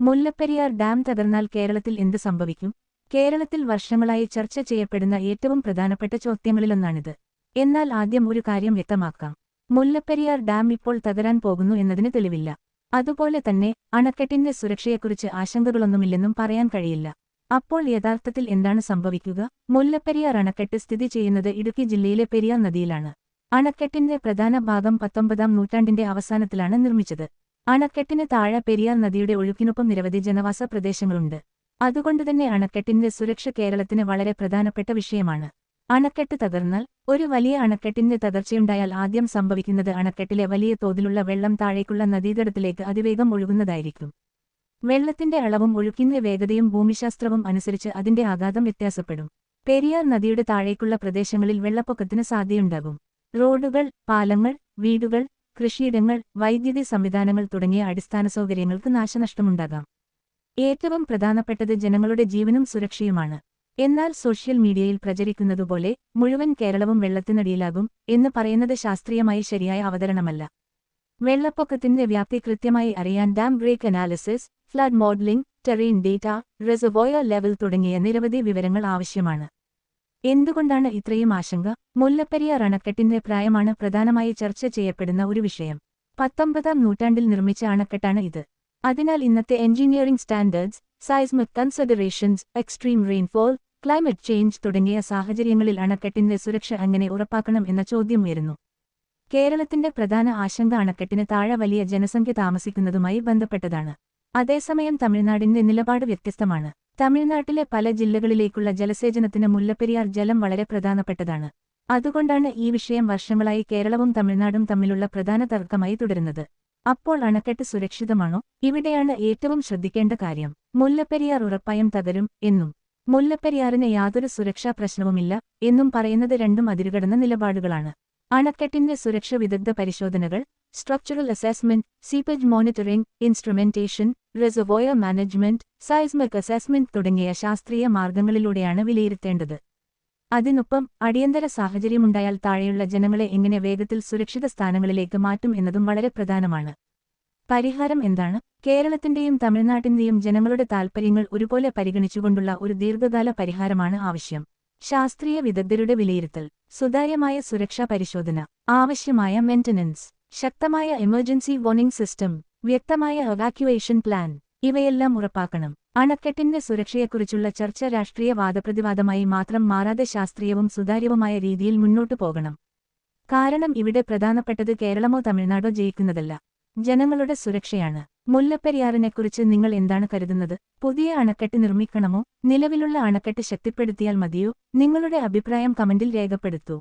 Mullaperiyar dam തകർന്നാൽ കേരളത്തിൽ എന്ത് സംഭവിക്കും? കേരളത്തിൽ വർഷങ്ങളായി ചർച്ച ചെയ്യപ്പെടുന്ന ഏറ്റവും പ്രധാനപ്പെട്ട ചോദ്യങ്ങളിലൊന്നാണിത്. എന്നാൽ ആദ്യം ഒരു കാര്യം വ്യക്തമാക്കാം. മുല്ലപ്പെരിയാർ ഡാം ഇപ്പോൾ തകരാൻ പോകുന്നു എന്നതിന് തെളിവില്ല. അതുപോലെ തന്നെ അണക്കെട്ടിന്റെ സുരക്ഷയെക്കുറിച്ച് ആശങ്കകളൊന്നുമില്ലെന്നും പറയാൻ കഴിയില്ല. അപ്പോൾ യഥാർത്ഥത്തിൽ എന്താണ് സംഭവിക്കുക? മുല്ലപ്പെരിയാർ അണക്കെട്ട് സ്ഥിതി ചെയ്യുന്നത് ഇടുക്കി ജില്ലയിലെ പെരിയാർ നദിയിലാണ്. അണക്കെട്ടിന്റെ പ്രധാന ഭാഗം 19-ാം നൂറ്റാണ്ടിന്റെ അവസാനത്തിലാണ് നിർമ്മിച്ചത്. അണക്കെട്ടിന് താഴെ പെരിയാർ നദിയുടെ ഒഴുക്കിനൊപ്പം നിരവധി ജനവാസ പ്രദേശങ്ങളുണ്ട്. അതുകൊണ്ടുതന്നെ അണക്കെട്ടിന്റെ സുരക്ഷ കേരളത്തിന് വളരെ പ്രധാനപ്പെട്ട വിഷയമാണ്. അണക്കെട്ട് തകർന്നാൽ, ഒരു വലിയ അണക്കെട്ടിന്റെ തകർച്ചയുണ്ടായാൽ ആദ്യം സംഭവിക്കുന്നത് അണക്കെട്ടിലെ വലിയ തോതിലുള്ള വെള്ളം താഴേക്കുള്ള നദീതടത്തിലേക്ക് അതിവേഗം ഒഴുകുന്നതായിരിക്കും. വെള്ളത്തിന്റെ അളവും ഒഴുക്കിന്റെ വേഗതയും ഭൂമിശാസ്ത്രവും അനുസരിച്ച് അതിന്റെ ആഘാതം വ്യത്യാസപ്പെടും. പെരിയാർ നദിയുടെ താഴേക്കുള്ള പ്രദേശങ്ങളിൽ വെള്ളപ്പൊക്കത്തിന് സാധ്യതയുണ്ടാകും. റോഡുകൾ, പാലങ്ങൾ, വീടുകൾ, കൃഷിയിടങ്ങൾ, വൈദ്യുതി സംവിധാനങ്ങൾ തുടങ്ങിയ അടിസ്ഥാന സൗകര്യങ്ങൾക്ക് നാശനഷ്ടമുണ്ടാകാം. ഏറ്റവും പ്രധാനപ്പെട്ടത് ജനങ്ങളുടെ ജീവനും സുരക്ഷയുമാണ്. എന്നാൽ സോഷ്യൽ മീഡിയയിൽ പ്രചരിക്കുന്നതുപോലെ മുഴുവൻ കേരളവും വെള്ളത്തിനടിയിലാകും എന്ന് പറയുന്നത് ശാസ്ത്രീയമായി ശരിയായ അവതരണമല്ല. വെള്ളപ്പൊക്കത്തിന്റെ വ്യാപ്തി കൃത്യമായി അറിയാൻ dam break analysis, flood modelling, terrain data, reservoir level തുടങ്ങിയ നിരവധി വിവരങ്ങൾ ആവശ്യമാണ്. എന്തുകൊണ്ടാണ് ഇത്രയും ആശങ്ക? മുല്ലപ്പെരിയാർ അണക്കെട്ടിന്റെ പ്രായമാണ് പ്രധാനമായി ചർച്ച ചെയ്യപ്പെടുന്ന ഒരു വിഷയം. 19-ാം നൂറ്റാണ്ടിൽ നിർമ്മിച്ച അണക്കെട്ടാണ് ഇത്. അതിനാൽ ഇന്നത്തെ engineering standards, seismic considerations, extreme rainfall, climate change തുടങ്ങിയ സാഹചര്യങ്ങളിൽ അണക്കെട്ടിന്റെ സുരക്ഷ എങ്ങനെ ഉറപ്പാക്കണം എന്ന ചോദ്യം ഉയരുന്നു. കേരളത്തിന്റെ പ്രധാന ആശങ്ക അണക്കെട്ടിന് താഴെ വലിയ ജനസംഖ്യ താമസിക്കുന്നതുമായി ബന്ധപ്പെട്ടതാണ്. അതേസമയം തമിഴ്നാടിന്റെ നിലപാട് വ്യത്യസ്തമാണ്. തമിഴ്നാട്ടിലെ പല ജില്ലകളിലേക്കുള്ള ജലസേചനത്തിന് മുല്ലപ്പെരിയാർ ജലം വളരെ പ്രധാനപ്പെട്ടതാണ്. അതുകൊണ്ടാണ് ഈ വിഷയം വർഷങ്ങളായി കേരളവും തമിഴ്നാടും തമ്മിലുള്ള പ്രധാന തർക്കമായി തുടരുന്നത്. അപ്പോൾ അണക്കെട്ട് സുരക്ഷിതമാണോ? ഇവിടെയാണ് ഏറ്റവും ശ്രദ്ധിക്കേണ്ട കാര്യം. മുല്ലപ്പെരിയാർ ഉറപ്പായും തകരും എന്നും മുല്ലപ്പെരിയാറിന് യാതൊരു സുരക്ഷാ പ്രശ്നവുമില്ല എന്നും പറയുന്നത് രണ്ടും അതിരുകടന്ന നിലപാടുകളാണ്. അണക്കെട്ടിന്റെ സുരക്ഷ വിദഗ്ധ പരിശോധനകൾ, structural assessment, seepage monitoring, instrumentation, reservoir management, seismic assessment തുടങ്ങിയ ശാസ്ത്രീയ മാർഗങ്ങളിലൂടെയാണ് വിലയിരുത്തേണ്ടത്. അതിനൊപ്പം അടിയന്തര സാഹചര്യമുണ്ടായാൽ താഴെയുള്ള ജനങ്ങളെ എങ്ങനെ വേഗത്തിൽ സുരക്ഷിത സ്ഥാനങ്ങളിലേക്ക് മാറ്റും എന്നതും വളരെ പ്രധാനമാണ്. പരിഹാരം എന്താണ്? കേരളത്തിന്റെയും തമിഴ്നാട്ടിന്റെയും ജനങ്ങളുടെ താൽപ്പര്യങ്ങൾ ഒരുപോലെ പരിഗണിച്ചുകൊണ്ടുള്ള ഒരു ദീർഘകാല പരിഹാരമാണ് ആവശ്യം. ശാസ്ത്രീയ വിദഗ്ധരുടെ വിലയിരുത്തൽ, സുതാര്യമായ സുരക്ഷാ പരിശോധന, ആവശ്യമായ മെയിന്റനൻസ്, ശക്തമായ എമർജൻസി വാർണിംഗ് സിസ്റ്റം, വ്യക്തമായ എവാക്യുവേഷൻ പ്ലാൻ ഇവയെല്ലാം ഉറപ്പാക്കണം. അണക്കെട്ടിന്റെ സുരക്ഷയെക്കുറിച്ചുള്ള ചർച്ച രാഷ്ട്രീയ വാദപ്രതിവാദമായി മാത്രം മാറാതെ ശാസ്ത്രീയവും സുതാര്യവുമായ രീതിയിൽ മുന്നോട്ടു പോകണം. കാരണം ഇവിടെ പ്രധാനപ്പെട്ടത് കേരളമോ തമിഴ്നാടോ ജയിക്കുന്നതല്ല, ജനങ്ങളുടെ സുരക്ഷയാണ്. മുല്ലപ്പെരിയാറിനെക്കുറിച്ച് നിങ്ങൾ എന്താണ് കരുതുന്നത്? പുതിയ അണക്കെട്ട് നിർമ്മിക്കണമോ? നിലവിലുള്ള അണക്കെട്ട് ശക്തിപ്പെടുത്തിയാൽ മതിയോ? നിങ്ങളുടെ അഭിപ്രായം കമന്റിൽ രേഖപ്പെടുത്തൂ.